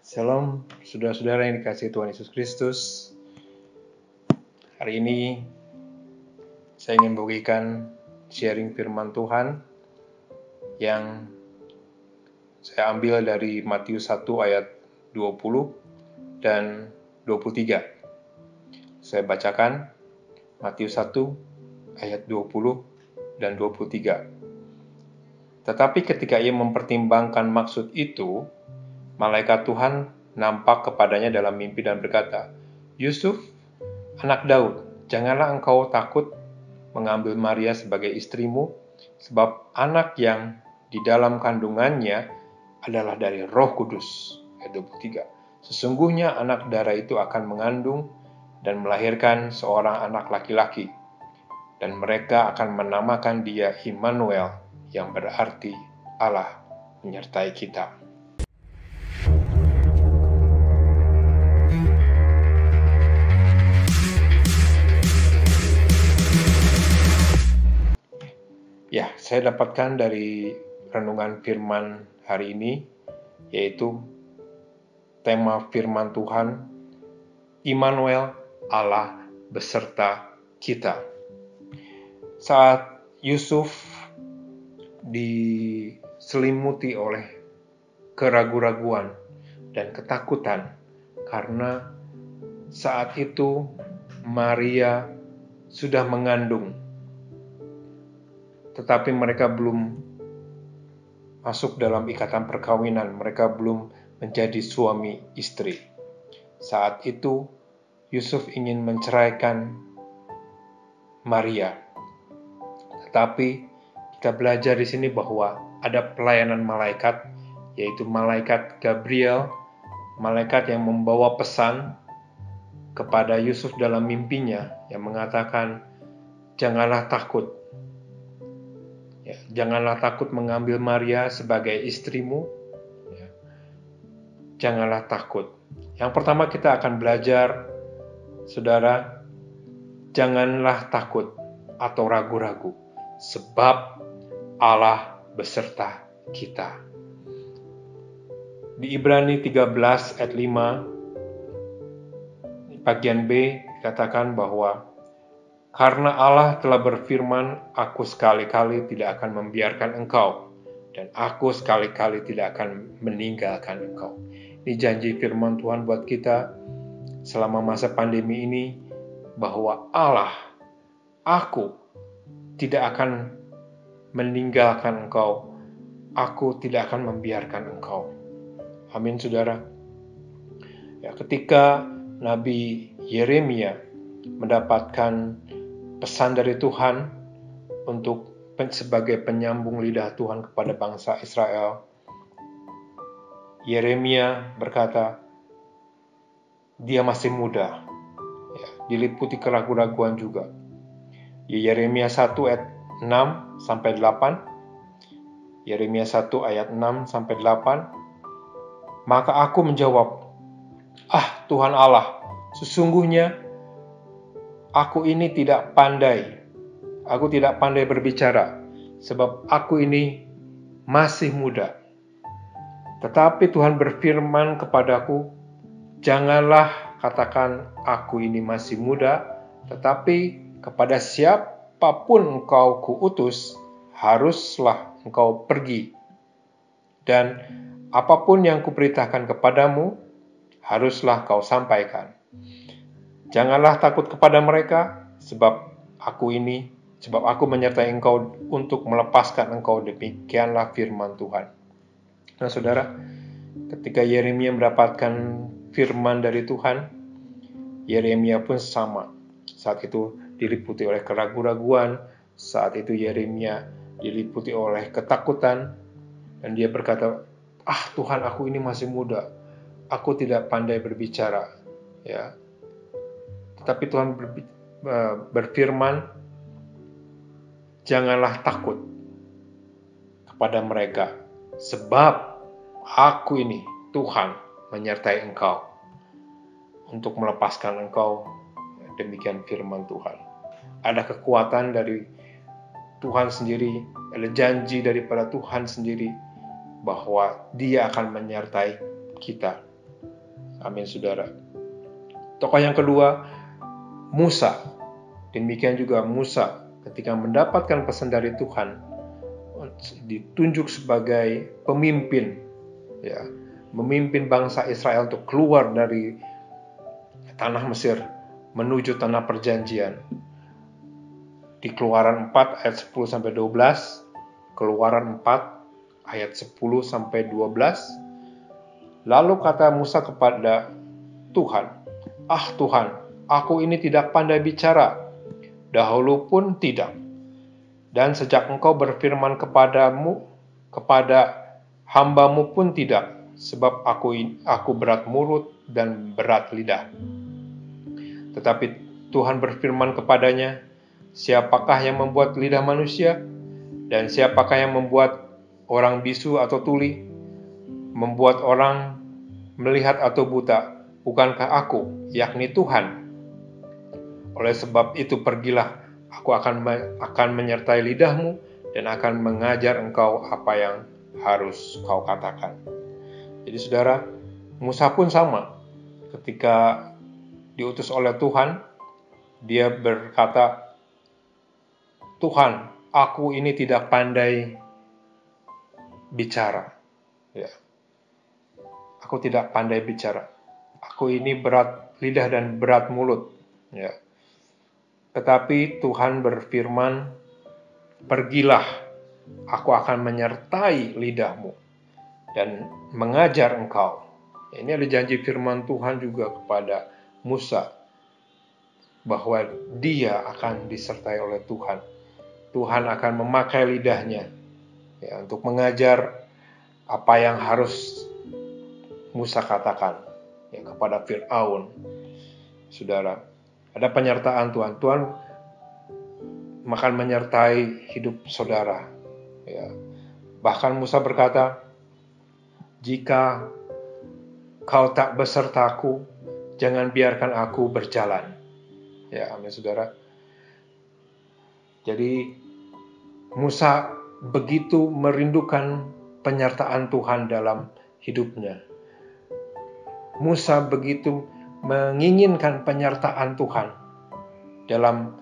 Shalom, saudara-saudara yang dikasihi Tuhan Yesus Kristus. Hari ini saya ingin bagikan sharing firman Tuhan yang saya ambil dari Matius 1 ayat 20 dan 23. Saya bacakan Matius 1 ayat 20 dan 23. Tetapi ketika ia mempertimbangkan maksud itu, malaikat Tuhan nampak kepadanya dalam mimpi dan berkata, "Yusuf, anak Daud, janganlah engkau takut mengambil Maria sebagai istrimu, sebab anak yang di dalam kandungannya adalah dari Roh Kudus." Ayat 23. Sesungguhnya anak darah itu akan mengandung dan melahirkan seorang anak laki-laki, dan mereka akan menamakan dia Immanuel, yang berarti Allah menyertai kita. Ya, saya dapatkan dari renungan firman hari ini, yaitu tema firman Tuhan, Immanuel, Allah beserta kita. Saat Yusuf diselimuti oleh keraguan-raguan dan ketakutan, karena saat itu Maria sudah mengandung, tetapi mereka belum masuk dalam ikatan perkawinan, mereka belum menjadi suami istri. Saat itu Yusuf ingin menceraikan Maria. Tetapi kita belajar di sini bahwa ada pelayanan malaikat, yaitu malaikat Gabriel, malaikat yang membawa pesan kepada Yusuf dalam mimpinya, yang mengatakan, "Janganlah takut. Janganlah takut mengambil Maria sebagai istrimu. Janganlah takut." Yang pertama kita akan belajar, saudara, janganlah takut atau ragu-ragu, sebab Allah beserta kita. Di Ibrani 13 ayat 5, bagian B, dikatakan bahwa karena Allah telah berfirman, "Aku sekali-kali tidak akan membiarkan engkau, dan aku sekali-kali tidak akan meninggalkan engkau." Ini janji firman Tuhan buat kita selama masa pandemi ini, bahwa Allah, aku tidak akan meninggalkan engkau, aku tidak akan membiarkan engkau. Amin, saudara. Ya, ketika Nabi Yeremia mendapatkan pesan dari Tuhan untuk sebagai penyambung lidah Tuhan kepada bangsa Israel, Yeremia berkata, dia masih muda, diliputi keraguan-raguan juga. Yeremia 1 ayat 6 sampai 8. Yeremia 1 ayat 6 sampai 8. Maka aku menjawab, Tuhan Allah, sesungguhnya aku ini tidak pandai. Aku tidak pandai berbicara, sebab aku ini masih muda. Tetapi Tuhan berfirman kepadaku, janganlah katakan aku ini masih muda, tetapi kepada siapapun engkau kuutus, haruslah engkau pergi. Dan apapun yang kuperintahkan kepadamu, haruslah kau sampaikan. Janganlah takut kepada mereka, sebab aku menyertai engkau untuk melepaskan engkau, demikianlah firman Tuhan. Nah, saudara, ketika Yeremia mendapatkan firman dari Tuhan, Yeremia pun sama. Saat itu diliputi oleh keraguan-raguan, saat itu Yeremia diliputi oleh ketakutan, dan dia berkata, Tuhan, aku ini masih muda, aku tidak pandai berbicara. Ya. Tetapi Tuhan berfirman, janganlah takut kepada mereka, sebab aku ini, Tuhan, menyertai engkau untuk melepaskan engkau. Demikian firman Tuhan. Ada kekuatan dari Tuhan sendiri, ada janji daripada Tuhan sendiri, bahwa Dia akan menyertai kita. Amin, saudara. Tokoh yang kedua, Musa. Demikian juga Musa ketika mendapatkan pesan dari Tuhan, ditunjuk sebagai pemimpin, ya, memimpin bangsa Israel untuk keluar dari tanah Mesir menuju tanah perjanjian. Di Keluaran 4 ayat 10 sampai 12, Keluaran 4 ayat 10 sampai 12. Lalu kata Musa kepada Tuhan, "Ah Tuhan, aku ini tidak pandai bicara, dahulu pun tidak. Dan sejak Engkau berfirman kepada hamba-Mu pun tidak, sebab aku berat mulut dan berat lidah." Tetapi Tuhan berfirman kepadanya, "Siapakah yang membuat lidah manusia? Dan siapakah yang membuat orang bisu atau tuli? Membuat orang melihat atau buta? Bukankah aku, yakni Tuhan? Oleh sebab itu pergilah, aku akan menyertai lidahmu dan akan mengajar engkau apa yang harus kau katakan." Jadi saudara, Musa pun sama. Ketika diutus oleh Tuhan, dia berkata, "Tuhan, aku ini tidak pandai bicara. Ya, aku tidak pandai bicara. Aku ini berat lidah dan berat mulut." Ya. Tetapi Tuhan berfirman, "Pergilah, aku akan menyertai lidahmu dan mengajar engkau." Ini ada janji firman Tuhan juga kepada Musa, bahwa dia akan disertai oleh Tuhan. Tuhan akan memakai lidahnya, ya, untuk mengajar apa yang harus Musa katakan, ya, kepada Fir'aun. Saudara, ada penyertaan Tuhan. Tuhan akan menyertai hidup saudara. Ya. Bahkan Musa berkata, "Jika kau tak besertaku, jangan biarkan aku berjalan." Ya, amin saudara. Jadi Musa begitu merindukan penyertaan Tuhan dalam hidupnya. Musa begitu menginginkan penyertaan Tuhan dalam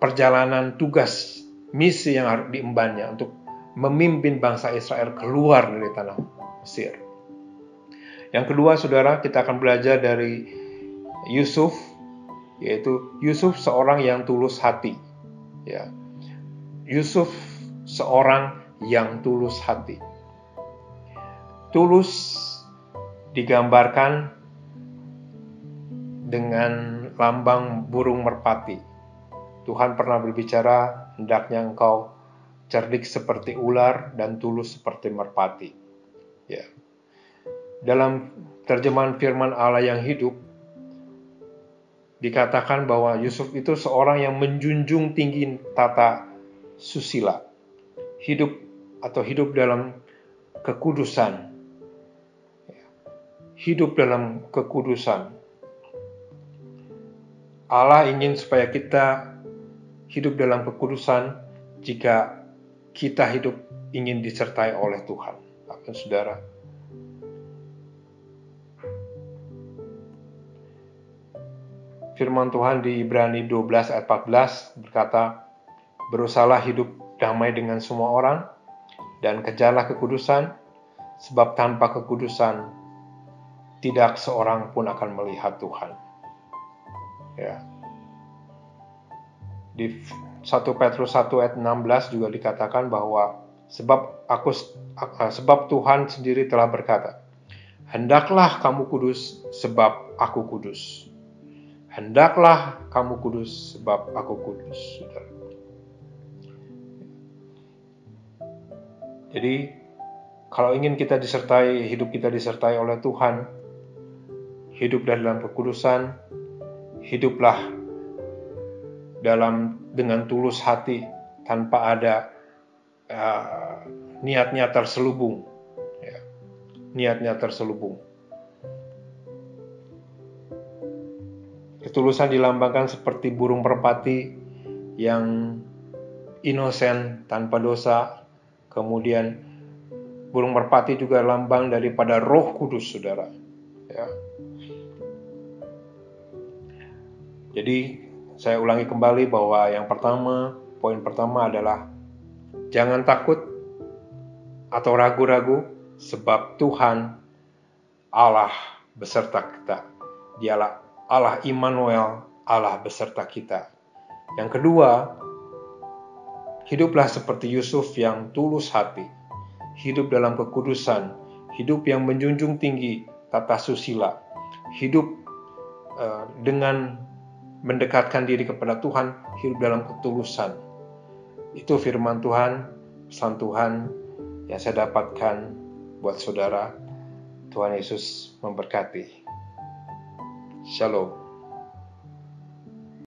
perjalanan tugas misi yang harus diembannya untuk memimpin bangsa Israel keluar dari tanah Mesir. Yang kedua, saudara, kita akan belajar dari Yusuf, yaitu Yusuf seorang yang tulus hati. Ya, Yusuf seorang yang tulus hati. Tulus digambarkan dengan lambang burung merpati. Tuhan pernah berbicara, "Hendaknya engkau cerdik seperti ular dan tulus seperti merpati." Ya. Dalam terjemahan firman Allah yang hidup, dikatakan bahwa Yusuf itu seorang yang menjunjung tinggi tata susila. Hidup dalam kekudusan. Hidup dalam kekudusan. Allah ingin supaya kita hidup dalam kekudusan jika kita ingin disertai oleh Tuhan. Amin, saudara. Firman Tuhan di Ibrani 12 ayat 14 berkata, "Berusahalah hidup damai dengan semua orang dan kejarlah kekudusan, sebab tanpa kekudusan tidak seorang pun akan melihat Tuhan." Ya. Di 1 Petrus 1 ayat 16 juga dikatakan bahwa sebab Tuhan sendiri telah berkata, "Hendaklah kamu kudus sebab aku kudus." Hendaklah kamu kudus sebab aku kudus, saudara. Jadi, kalau ingin hidup kita disertai oleh Tuhan, hidup dalam kekudusan, hiduplah dengan tulus hati, tanpa ada niat-niat terselubung. Ya, niat-niat terselubung. Ketulusan dilambangkan seperti burung merpati yang inosen, tanpa dosa. Kemudian burung merpati juga lambang daripada Roh Kudus, saudara. Ya. Jadi saya ulangi kembali bahwa yang pertama, poin pertama adalah jangan takut atau ragu-ragu, sebab Tuhan Allah beserta kita. Dialah Allah Immanuel, Allah beserta kita. Yang kedua, hiduplah seperti Yusuf yang tulus hati, hidup dalam kekudusan, hidup yang menjunjung tinggi tata susila, hidup dengan mendekatkan diri kepada Tuhan, hidup dalam ketulusan. Itu firman Tuhan, pesan Tuhan yang saya dapatkan buat saudara. Tuhan Yesus memberkati. Shalom.